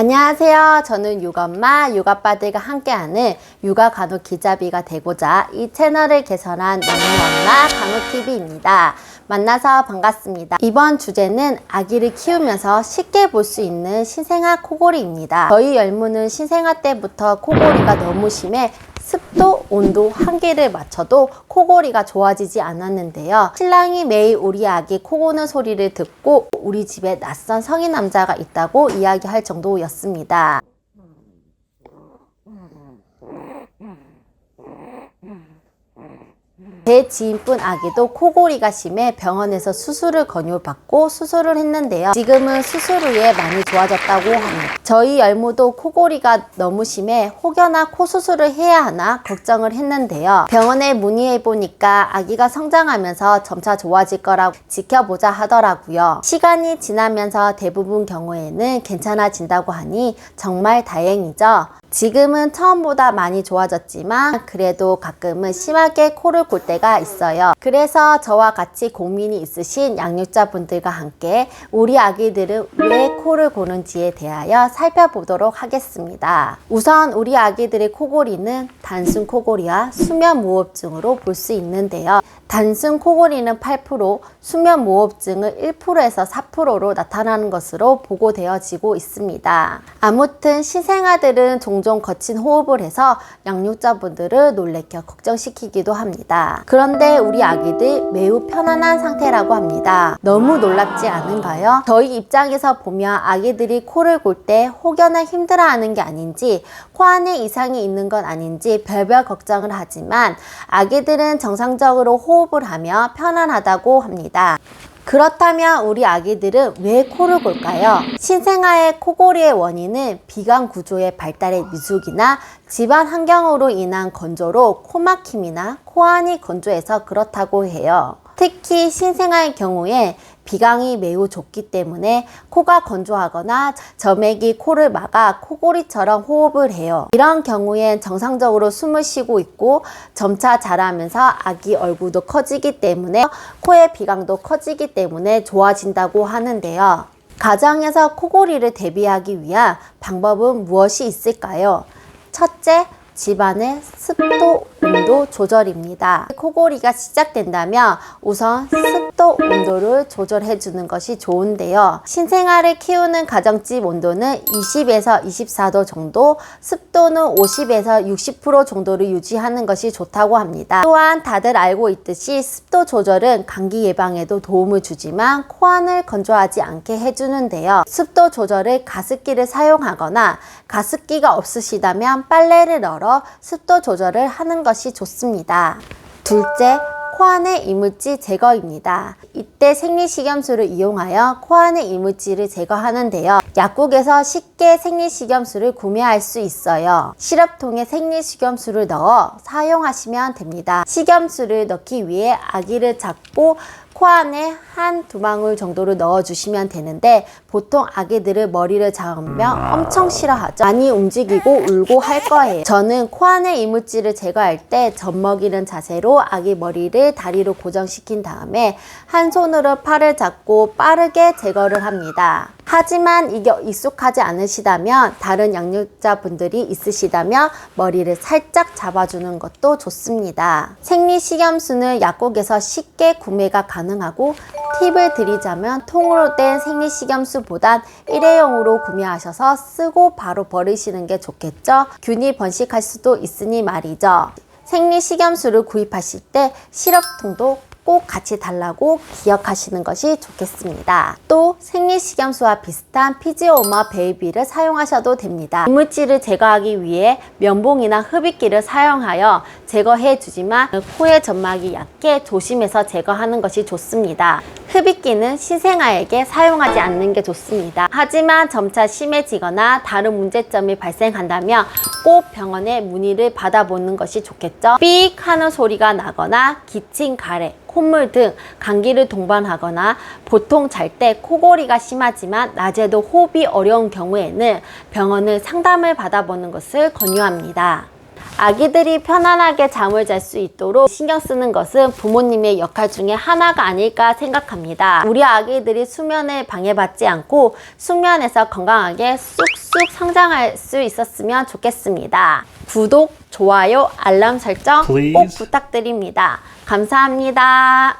안녕하세요. 저는 육엄마, 육아빠들과 함께하는 육아간호 기자비가 되고자 이 채널을 개설한 너무엄마 간호TV입니다. 만나서 반갑습니다. 이번 주제는 아기를 키우면서 쉽게 볼 수 있는 신생아 코골이입니다. 저희 열무는 신생아 때부터 코골이가 너무 심해 습도, 온도, 한계를 맞춰도 코골이가 좋아지지 않았는데요. 신랑이 매일 우리 아기 코 고는 소리를 듣고 우리 집에 낯선 성인 남자가 있다고 이야기할 정도였습니다. 제 지인분 아기도 코골이가 심해 병원에서 수술을 권유받고 수술을 했는데요. 지금은 수술 후에 많이 좋아졌다고 합니다. 저희 열무도 코골이가 너무 심해 혹여나 코 수술을 해야 하나 걱정을 했는데요. 병원에 문의해 보니까 아기가 성장하면서 점차 좋아질 거라고 지켜보자 하더라고요. 시간이 지나면서 대부분 경우에는 괜찮아진다고 하니 정말 다행이죠. 지금은 처음보다 많이 좋아졌지만 그래도 가끔은 심하게 코를 골 때가 있어요. 그래서 저와 같이 고민이 있으신 양육자분들과 함께 우리 아기들은 왜 코를 고는지에 대하여 살펴보도록 하겠습니다. 우선 우리 아기들의 코골이는 단순 코골이와 수면 무호흡증으로 볼 수 있는데요. 단순 코골이는 8%, 수면 무호흡증은 1%에서 4%로 나타나는 것으로 보고되어지고 있습니다. 아무튼 신생아들은 종종 거친 호흡을 해서 양육자분들을 놀래켜 걱정시키기도 합니다. 그런데 우리 아기들 매우 편안한 상태라고 합니다. 너무 놀랍지 않은가요? 저희 입장에서 보면 아기들이 코를 골 때 혹여나 힘들어하는 게 아닌지 코 안에 이상이 있는 건 아닌지 별별 걱정을 하지만 아기들은 정상적으로 호흡을 하며 편안하다고 합니다. 그렇다면 우리 아기들은 왜 코를 골까요? 신생아의 코골이의 원인은 비강 구조의 발달의 미숙이나 집안 환경으로 인한 건조로 코막힘이나 코안이 건조해서 그렇다고 해요. 특히 신생아의 경우에 비강이 매우 좁기 때문에 코가 건조하거나 점액이 코를 막아 코골이처럼 호흡을 해요. 이런 경우엔 정상적으로 숨을 쉬고 있고 점차 자라면서 아기 얼굴도 커지기 때문에 코의 비강도 커지기 때문에 좋아진다고 하는데요. 가정에서 코골이를 대비하기 위한 방법은 무엇이 있을까요? 첫째, 집안의 습도, 온도 조절입니다. 코골이가 시작된다면 우선 습도, 온도를 조절해 주는 것이 좋은데요. 신생아를 키우는 가정집 온도는 20에서 24도 정도, 습도는 50에서 60% 정도를 유지하는 것이 좋다고 합니다. 또한 다들 알고 있듯이 습도 조절은 감기 예방에도 도움을 주지만 코안을 건조하지 않게 해주는데요. 습도 조절을 가습기를 사용하거나 가습기가 없으시다면 빨래를 널어 습도 조절을 하는 것이 좋습니다. 둘째, 코안의 이물질 제거입니다. 이때 생리식염수를 이용하여 코안의 이물질을 제거하는데요. 약국에서 쉽게 생리식염수를 구매할 수 있어요. 시럽통에 생리식염수를 넣어 사용하시면 됩니다. 식염수를 넣기 위해 아기를 잡고 코 안에 한두 방울 정도를 넣어주시면 되는데 보통 아기들은 머리를 잡으면 엄청 싫어하죠. 많이 움직이고 울고 할 거예요. 저는 코 안에 이물질을 제거할 때 젖먹이는 자세로 아기 머리를 다리로 고정시킨 다음에 한 손으로 팔을 잡고 빠르게 제거를 합니다. 하지만 이게 익숙하지 않으시다면 다른 양육자분들이 있으시다면 머리를 살짝 잡아주는 것도 좋습니다. 생리식염수는 약국에서 쉽게 구매가 가능하고 팁을 드리자면 통으로 된 생리식염수보단 일회용으로 구매하셔서 쓰고 바로 버리시는 게 좋겠죠. 균이 번식할 수도 있으니 말이죠. 생리식염수를 구입하실 때 시럽통도 꼭 같이 달라고 기억하시는 것이 좋겠습니다. 또 생리식염수와 비슷한 피지오마 베이비를 사용하셔도 됩니다. 이물질을 제거하기 위해 면봉이나 흡입기를 사용하여 제거해 주지만 코의 점막이 약해 조심해서 제거하는 것이 좋습니다. 흡입기는 신생아에게 사용하지 않는 게 좋습니다. 하지만 점차 심해지거나 다른 문제점이 발생한다면 꼭 병원에 문의를 받아보는 것이 좋겠죠. 삑 하는 소리가 나거나 기침, 가래, 콧물 등 감기를 동반하거나 보통 잘 때 코골이가 심하지만 낮에도 호흡이 어려운 경우에는 병원을 상담을 받아보는 것을 권유합니다. 아기들이 편안하게 잠을 잘 수 있도록 신경 쓰는 것은 부모님의 역할 중에 하나가 아닐까 생각합니다. 우리 아기들이 수면에 방해받지 않고 숙면에서 건강하게 쑥쑥 성장할 수 있었으면 좋겠습니다. 구독, 좋아요, 알람 설정 꼭 부탁드립니다. 감사합니다.